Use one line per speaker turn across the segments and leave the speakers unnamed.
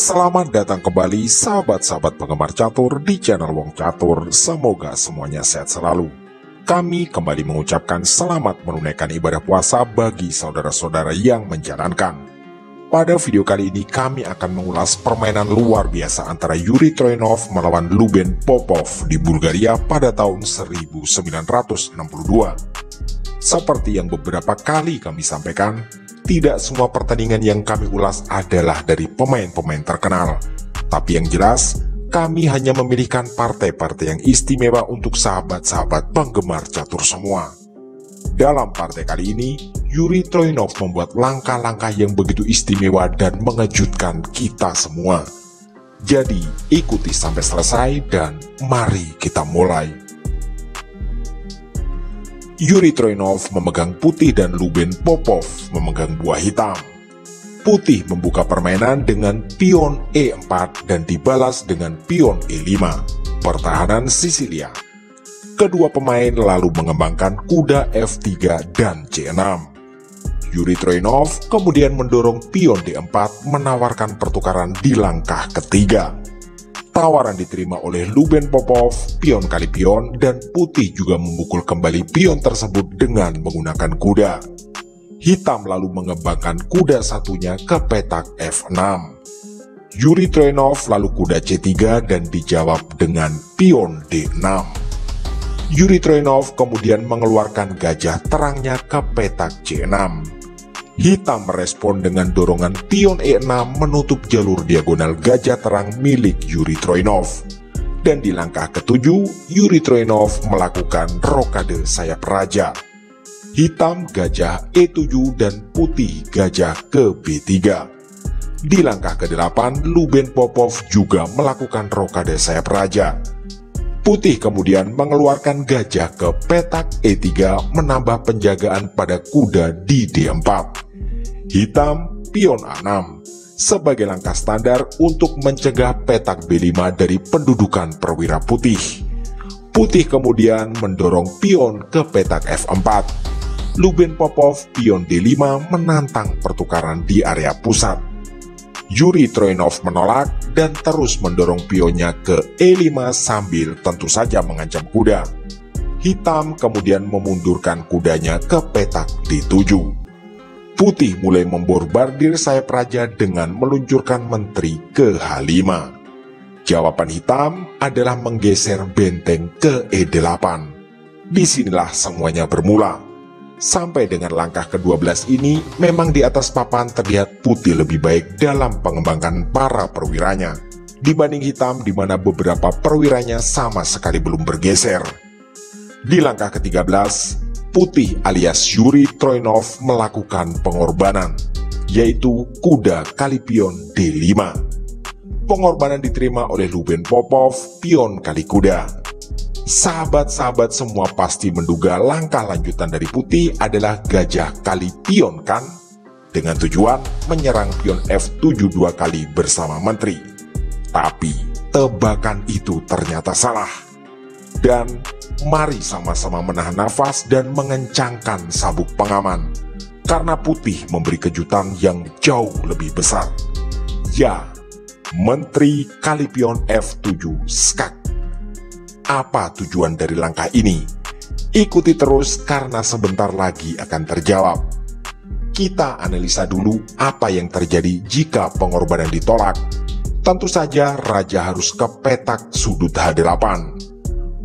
Selamat datang kembali sahabat-sahabat penggemar catur di channel Wong Catur. Semoga semuanya sehat selalu. Kami kembali mengucapkan selamat menunaikan ibadah puasa bagi saudara-saudara yang menjalankan. Pada video kali ini kami akan mengulas permainan luar biasa antara Yuri Troyanov melawan Louben Popov di Bulgaria pada tahun 1962. Seperti yang beberapa kali kami sampaikan, tidak semua pertandingan yang kami ulas adalah dari pemain-pemain terkenal. Tapi yang jelas, kami hanya memilihkan partai-partai yang istimewa untuk sahabat-sahabat penggemar catur semua. Dalam partai kali ini, Yuri Troyanov membuat langkah-langkah yang begitu istimewa dan mengejutkan kita semua. Jadi, ikuti sampai selesai dan mari kita mulai. Yuri Troyanov memegang putih dan Louben Popov memegang buah hitam. Putih membuka permainan dengan pion E4 dan dibalas dengan pion E5, pertahanan Sisilia. Kedua pemain lalu mengembangkan kuda F3 dan C6. Yuri Troyanov kemudian mendorong pion D4 menawarkan pertukaran di langkah ketiga. Tawaran diterima oleh Louben Popov, pion kali pion, dan putih juga memukul kembali pion tersebut dengan menggunakan kuda. Hitam lalu mengembangkan kuda satunya ke petak F6. Yuri Troyanov lalu kuda C3 dan dijawab dengan pion D6. Yuri Troyanov kemudian mengeluarkan gajah terangnya ke petak C6. Hitam merespon dengan dorongan pion E6 menutup jalur diagonal gajah terang milik Yuri Troyanov. Dan di langkah ketujuh, Yuri Troyanov melakukan rokade sayap raja. Hitam gajah E7 dan putih gajah ke B3. Di langkah ke-8, Louben Popov juga melakukan rokade sayap raja. Putih kemudian mengeluarkan gajah ke petak E3 menambah penjagaan pada kuda di D4. Hitam pion A6 sebagai langkah standar untuk mencegah petak B5 dari pendudukan perwira putih. Putih kemudian mendorong pion ke petak F4. Louben Popov pion D5 menantang pertukaran di area pusat. Yuri Troyanov menolak dan terus mendorong pionnya ke E5 sambil tentu saja mengancam kuda. Hitam kemudian memundurkan kudanya ke petak D7. Putih mulai memborbardir sayap raja dengan meluncurkan menteri ke H5. Jawaban hitam adalah menggeser benteng ke E8. Disinilah semuanya bermula. Sampai dengan langkah ke-12 ini, memang di atas papan terlihat putih lebih baik dalam pengembangan para perwiranya dibanding hitam di mana beberapa perwiranya sama sekali belum bergeser. Di langkah ke-13, putih alias Yuri Troyanov melakukan pengorbanan, yaitu kuda kali pion D5. Pengorbanan diterima oleh Louben Popov, pion kali kuda. Sahabat-sahabat semua pasti menduga langkah lanjutan dari putih adalah gajah kali pion kan? Dengan tujuan menyerang pion F7 dua kali bersama menteri. Tapi tebakan itu ternyata salah. Dan mari sama-sama menahan nafas dan mengencangkan sabuk pengaman. Karena putih memberi kejutan yang jauh lebih besar. Ya, menteri kali pion F7 skak. Apa tujuan dari langkah ini? Ikuti terus karena sebentar lagi akan terjawab. Kita analisa dulu apa yang terjadi jika pengorbanan ditolak. Tentu saja raja harus ke petak sudut H8.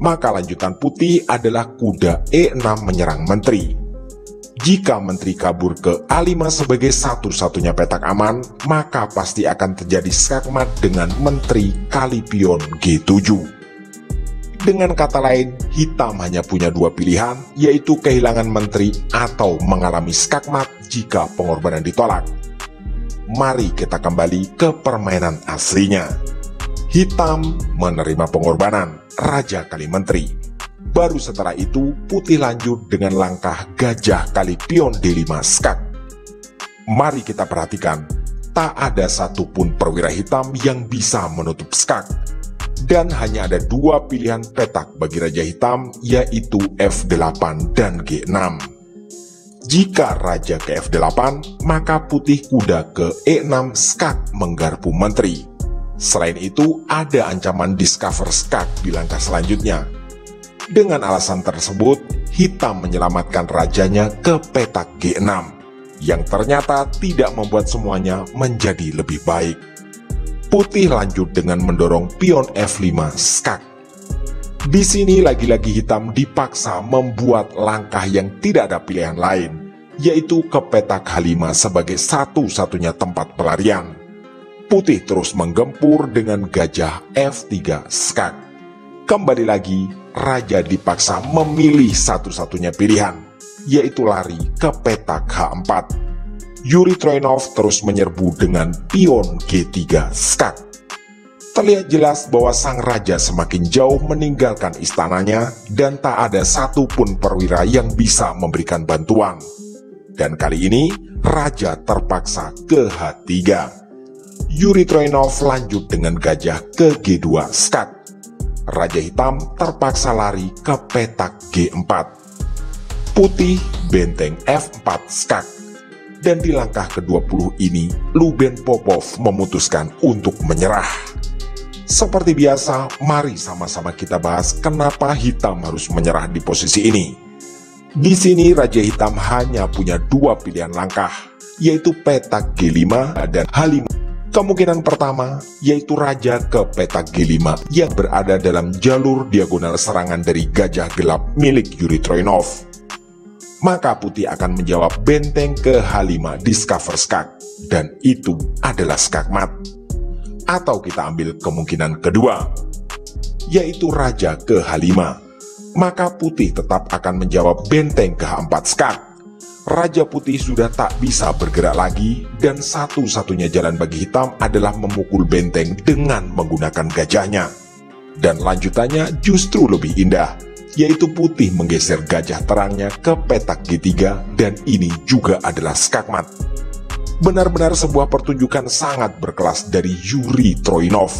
Maka lanjutan putih adalah kuda E6 menyerang menteri. Jika menteri kabur ke A5 sebagai satu-satunya petak aman, maka pasti akan terjadi skakmat dengan menteri kali pion G7. Dengan kata lain, hitam hanya punya dua pilihan, yaitu kehilangan menteri atau mengalami skakmat jika pengorbanan ditolak. Mari kita kembali ke permainan aslinya. Hitam menerima pengorbanan, raja kali menteri. Baru setelah itu, putih lanjut dengan langkah gajah kali pion D5 skak. Mari kita perhatikan, tak ada satupun perwira hitam yang bisa menutup skak. Dan hanya ada dua pilihan petak bagi raja hitam, yaitu F8 dan G6. Jika raja ke F8, maka putih kuda ke E6 skak menggarpu menteri. Selain itu, ada ancaman discover skak di langkah selanjutnya. Dengan alasan tersebut, hitam menyelamatkan rajanya ke petak G6, yang ternyata tidak membuat semuanya menjadi lebih baik. Putih lanjut dengan mendorong pion F5 skak. Di sini lagi-lagi hitam dipaksa membuat langkah yang tidak ada pilihan lain, yaitu ke petak H5 sebagai satu-satunya tempat pelarian. Putih terus menggempur dengan gajah F3 skak. Kembali lagi, raja dipaksa memilih satu-satunya pilihan, yaitu lari ke petak H4. Yuri Troyanov terus menyerbu dengan pion G3 skak. Terlihat jelas bahwa sang raja semakin jauh meninggalkan istananya dan tak ada satupun perwira yang bisa memberikan bantuan. Dan kali ini, raja terpaksa ke H3. Yuri Troyanov lanjut dengan gajah ke G2 skak. Raja hitam terpaksa lari ke petak G4. Putih benteng F4 skak. Dan di langkah ke-20 ini, Luben Popov memutuskan untuk menyerah. Seperti biasa, mari sama-sama kita bahas kenapa hitam harus menyerah di posisi ini. Di sini raja hitam hanya punya dua pilihan langkah, yaitu petak G5 dan H5. Kemungkinan pertama yaitu raja ke petak G5 yang berada dalam jalur diagonal serangan dari gajah gelap milik Yuri Troyanov. Maka putih akan menjawab benteng ke H5 discover skak, dan itu adalah skakmat. Atau kita ambil kemungkinan kedua, yaitu raja ke H5. Maka putih tetap akan menjawab benteng ke H4 skak. Raja putih sudah tak bisa bergerak lagi, dan satu-satunya jalan bagi hitam adalah memukul benteng dengan menggunakan gajahnya. Dan lanjutannya justru lebih indah, yaitu putih menggeser gajah terangnya ke petak G3, dan ini juga adalah skakmat. Benar-benar sebuah pertunjukan sangat berkelas dari Yuri Troyanov,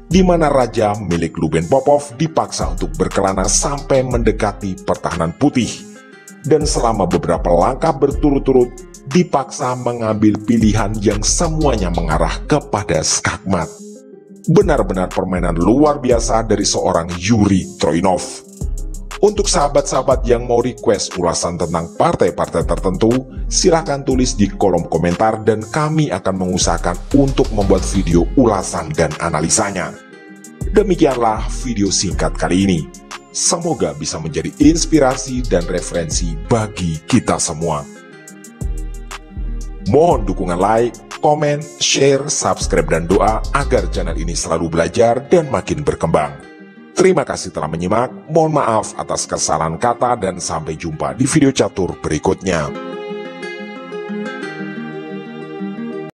di mana raja milik Luben Popov dipaksa untuk berkelana sampai mendekati pertahanan putih, dan selama beberapa langkah berturut-turut dipaksa mengambil pilihan yang semuanya mengarah kepada skakmat. Benar-benar permainan luar biasa dari seorang Yuri Troyanov. Untuk sahabat-sahabat yang mau request ulasan tentang partai-partai tertentu, silahkan tulis di kolom komentar dan kami akan mengusahakan untuk membuat video ulasan dan analisanya. Demikianlah video singkat kali ini. Semoga bisa menjadi inspirasi dan referensi bagi kita semua. Mohon dukungan like, komen, share, subscribe, dan doa agar channel ini selalu belajar dan makin berkembang. Terima kasih telah menyimak, mohon maaf atas kesalahan kata dan sampai jumpa di video catur berikutnya.